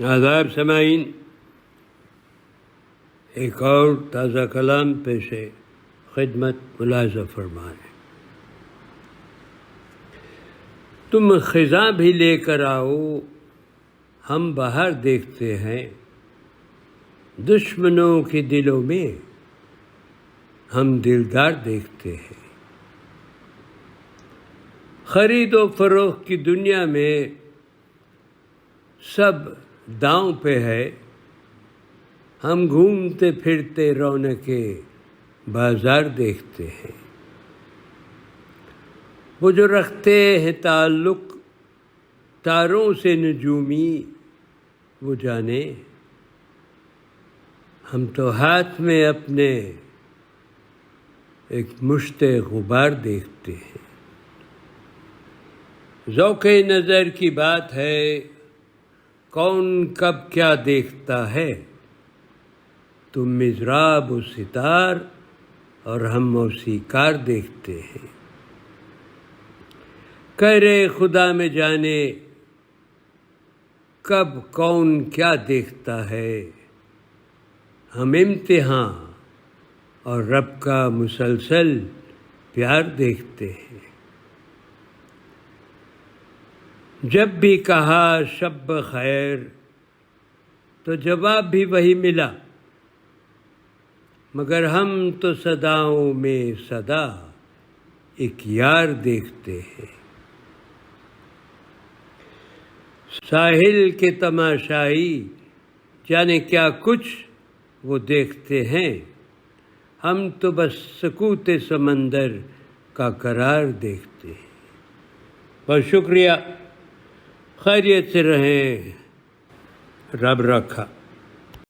آداب سامعین، ایک اور تازہ کلام پیش خدمت ملاحظہ فرمائیں۔ تم خزاں بھی لے کر آؤ، ہم باہر دیکھتے ہیں، دشمنوں کے دلوں میں ہم دلدار دیکھتے ہیں۔ خرید و فروخت کی دنیا میں سب داؤں پہ ہے، ہم گھومتے پھرتے رونق بازار دیکھتے ہیں۔ وہ جو رکھتے ہیں تعلق تاروں سے نجومی، وہ جانے ہم تو ہاتھ میں اپنے ایک مشت غبار دیکھتے ہیں۔ ذوق نظر کی بات ہے، کون کب کیا دیکھتا ہے، تم مضراب و ستار اور ہم موسیقار دیکھتے ہیں۔ کرے خدا میں جانے کب کون کیا دیکھتا ہے، ہم امتحان اور رب کا مسلسل پیار دیکھتے ہیں۔ جب بھی کہا شب بخیر تو جواب بھی وہی ملا، مگر ہم تو صداؤں میں صدا ایک یار دیکھتے ہیں۔ ساحل کے تماشائی جانے کیا کچھ وہ دیکھتے ہیں، ہم تو بس سکوت سمندر کا قرار دیکھتے ہیں۔ بہت شکریہ، خیریت سے رہیں، رب رکھا۔